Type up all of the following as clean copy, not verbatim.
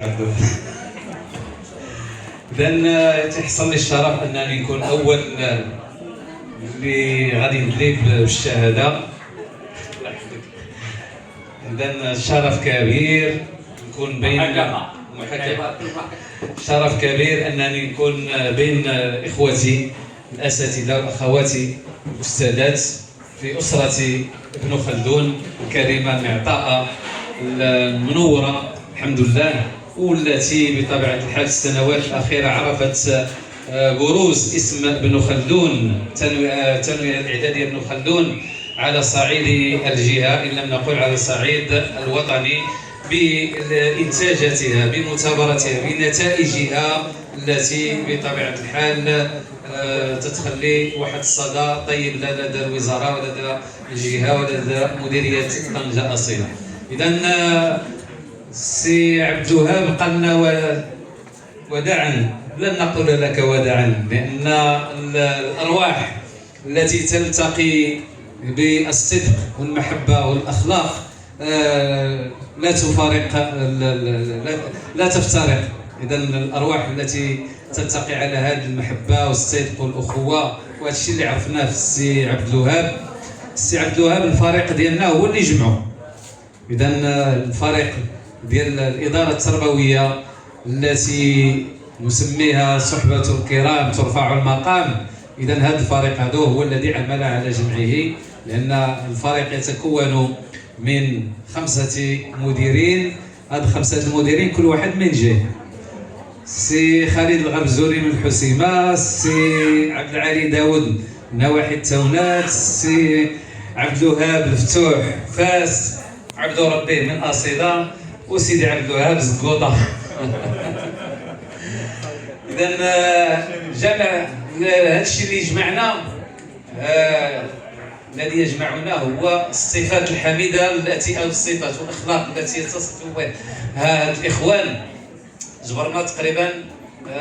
إذا تحصل لي الشرف أنني نكون أول اللي غادي ندلي بالشهادة. إذا شرف كبير نكون بين شرف كبير أنني نكون بين إخوتي الأساتذة وأخواتي الأستاذات في أسرة ابن خلدون الكريمة المعطاءة المنورة الحمد لله، والتي بطبيعة الحال في السنوات الأخيرة عرفت بروز اسم ابن خلدون، تنوية الإعدادية ابن خلدون على صعيد الجهة إن لم نقل على الصعيد الوطني، بإنتاجاتها بمثابرتها بنتائجها التي بطبيعة الحال تتخلي واحد الصدى طيب لا لدى الوزارة ولا لدى الجهة ولا لدى مديرية طنجة أصيلة. إذا سي عبد الوهاب قال لنا وداعا، لن نقول لك وداعا، لأن الأرواح التي تلتقي بالصدق والمحبة والأخلاق لا تفارق لا تفترق. إذا الأرواح التي تلتقي على هذه المحبة والصدق والأخوة، وهذا الشيء اللي عرفناه في السي عبد الوهاب. السي عبد الوهاب الفريق ديالنا هو اللي جمعه. إذا الفريق ديال الإدارة التربوية التي نسميها صحبة الكرام ترفع المقام، إذا هذا الفريق هذا هو الذي عمل على جمعه، لأن الفريق يتكون من 5 مديرين. هاد 5 المديرين كل واحد من جهة: السي خالد الغربزوري من الحسيمة، السي عبد العالي داود نواحي التونات، السي عبد الوهاب الفتوح فاس، عبد ربي من أصيلة، وسيدي عبد الوهاب زقوطة. إذا جمع هذا الشيء اللي يجمعنا، الذي يجمعنا هو الصفات الحميدة التي، أو الصفات والأخلاق التي يتصف بها هاد الإخوان. جبرنا تقريبا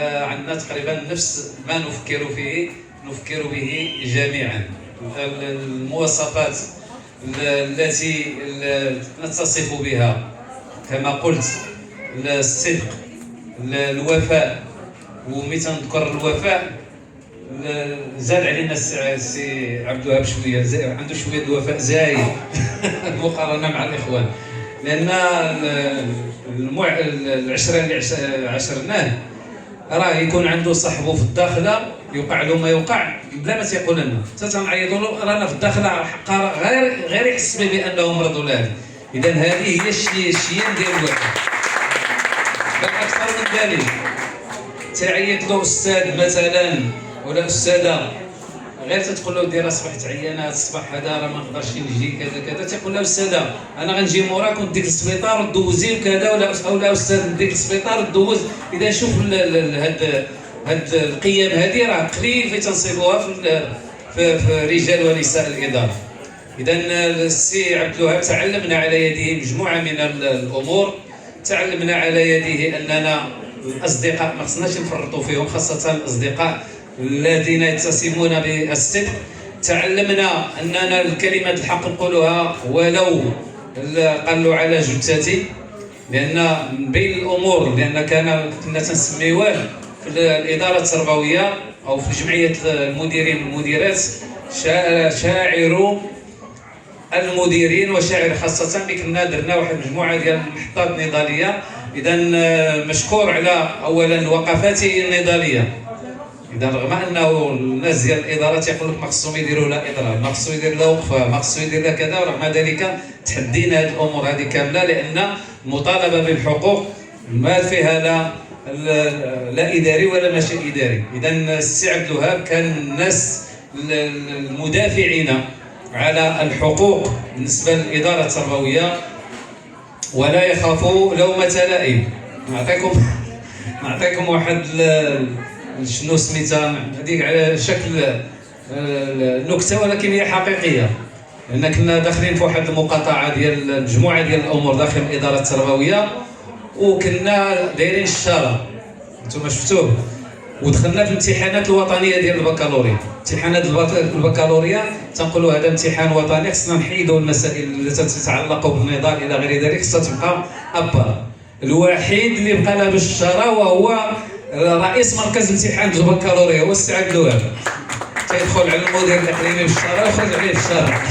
عندنا تقريبا نفس ما نفكر به جميعا. المواصفات التي نتصف بها كما قلت: الصدق، الوفاء، ومتى نذكر الوفاء زاد علينا السي عبد الوهاب شويه، عنده شويه الوفاء زايد مقارنه مع الاخوان، لان العشره اللي عشرناه راه يكون عنده صاحبه في الداخله يوقع له ما يوقع بلا ما تيقول لنا، حتى تنعيطوا له رانا في الداخله غير يحس بانه مرض ولا هذا. اذا هذه هي الشيان ديال الوفاء. بل اكثر من ذلك، تعيط له استاذ مثلا ولا استاذه، غير تقول له دير اصبحت عيانه الصباح هذا راه ما نقدرش نجي كذا كذا، تيقول لها استاذه انا غنجي موراك ونديك للسبيطار ودوزي وكذا، ولا استاذ نديك للسبيطار ودوز. اذا شوف هاد القيم هذه راه قليل في تنصيبها في رجال ونساء الاداره. اذا السي عبد الوهاب تعلمنا على يده مجموعه من الامور. تعلمنا على يده اننا الاصدقاء ما خصناش نفرطوا فيهم، خاصه الاصدقاء الذين يتسمون بالصدق. تعلمنا اننا الكلمه الحق نقولها ولو قالوا على جثتي، لان من بين الامور، لان كنا تنسميوه في الاداره التربويه او في جمعيه المديرين والمديرات شاعر المديرين وشاعر خاصه، اللي كنا درنا واحد المجموعه ديال المحطات النضاليه. اذا مشكور على اولا وقفاته النضاليه. اذا رغم انه الناس ديال الاداره تيقول لك ما خصهم يديروا لا اضراب، ما خصو يدير لا وقفه، ما خصو يدير لا كذا، ورغم ذلك تحدينا هذه الامور هذه كامله، لان المطالبه بالحقوق ما فيها لا اداري ولا ماشي اداري. اذا السي عبد الوهاب كان الناس المدافعين على الحقوق بالنسبه للاداره التربويه، ولا يخافوا لومه لائم. نعطيكم واحد شنو سميتها هذيك على شكل نكته، ولكن هي حقيقيه، لان كنا داخلين في واحد المقاطعه ديال مجموعه ديال الامور داخل الاداره التربويه، وكنا دايرين الشاره انتم شفتوه، ودخلنا في الامتحانات الوطنيه ديال البكالوريا. امتحانات البكالوريا تنقولوا هذا امتحان وطني، خصنا نحيدوا المسائل التي تتعلق بالنضال الى غير ذلك، خصها تبقى ابا. الوحيد اللي بقى له بالشاره وهو رئيس مركز امتحان البكالوريا هو السي عبد الوهاب. تيدخل على المدير الاقليمي بالشاره ويخرج عليه بالشاره.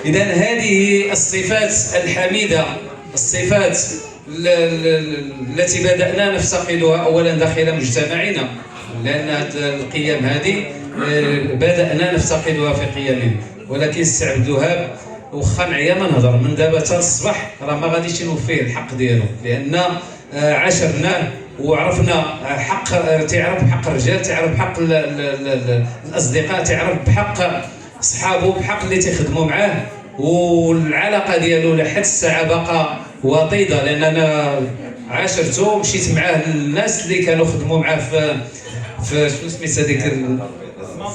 اذا هذه الصفات الحميده، الصفات التي بدانا نفتقدها اولا داخل مجتمعنا، لان القيم هذه بدانا نفتقدها في قيمنا. ولكن السي عبد الوهاب واخا نعيا ما نهضر من دابا حتى الصباح راه ما غاديش نوفيه الحق ديالو، لان عاشرناه وعرفنا حق، تعرف بحق الرجال، تعرف بحق الاصدقاء، تعرف بحق صحابه، بحق اللي تيخدموا معاه، والعلاقه ديالو لحد الساعه باقا وطيده، لان انا عاشرته ومشيت معاه للناس اللي كانوا خدموا معاه في شنو سميت هذيك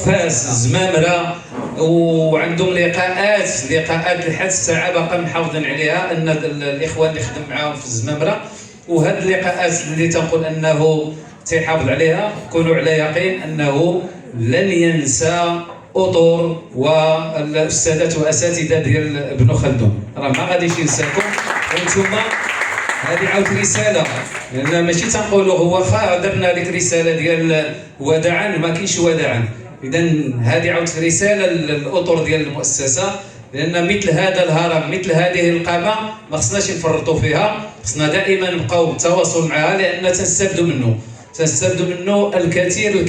فاس الزمامره، وعندهم لقاءات لحد الساعه باقا محافظين عليها، ان الاخوان اللي خدم معاهم في الزمامره. وهاد اللقاءات اللي تنقول انه تيحافظ عليها كونوا على يقين انه لن ينسى اطر والاستاذات واساتذه ديال ابن خلدون، راه ما غاديش ينساكم. وانتم هذه عاود رساله، لان ماشي تنقولوا هو واخا درنا ديك الرساله ديال وداعا ما كاينش وداعا. اذا هذه عاود رساله للاطر ديال المؤسسه، لان مثل هذا الهرم، مثل هذه القامه ما خصناش نفرطوا فيها، خصنا دائما نبقاو بالتواصل معها، لان تنستافدوا منه الكثير.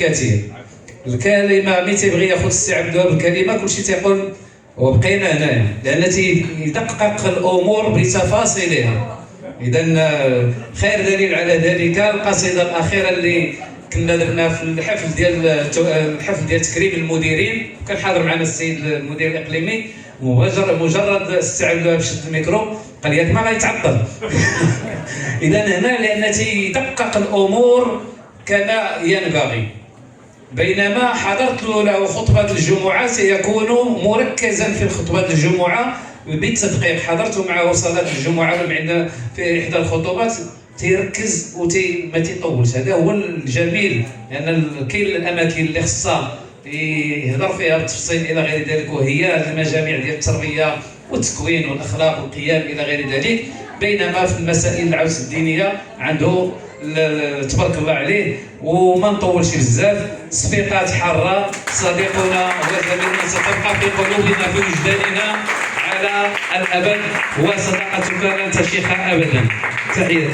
الكلمه ملي تيبغي ياخذ السي عبد الوهاب الكلمه كلشي تيقول وبقينا هنايا، لان تيدقق الامور بتفاصيلها. اذا خير دليل على ذلك القصيده الاخيره اللي كنا درنا في الحفل ديال تكريم المديرين، كان حاضر معنا السيد المدير الاقليمي. مجرد السي عبد الوهاب شد الميكرو قال ياك ما غيتعطل. اذا هنا لان تيدقق الامور كما ينبغي. بينما حضرت له خطبه الجمعه سيكون مركزا في خطبه الجمعه بالتدقيق. حضرت معه صلاه الجمعه في احدى الخطبات تيركز ما تيطولش، هذا هو الجميل، لان كاين الاماكن اللي خصها يهضر فيها بالتفصيل الى غير ذلك، وهي المجاميع ديال التربيه والتكوين والاخلاق والقيم الى غير ذلك. بينما في المسائل العوز الدينيه عنده تبارك الله عليه وما نطولش بزاف. صفيقات حاره صديقنا وزميلنا ستبقى في قلوبنا في وجداننا على الابد، وصداقتك لن تشيخ ابدا. تحياتي.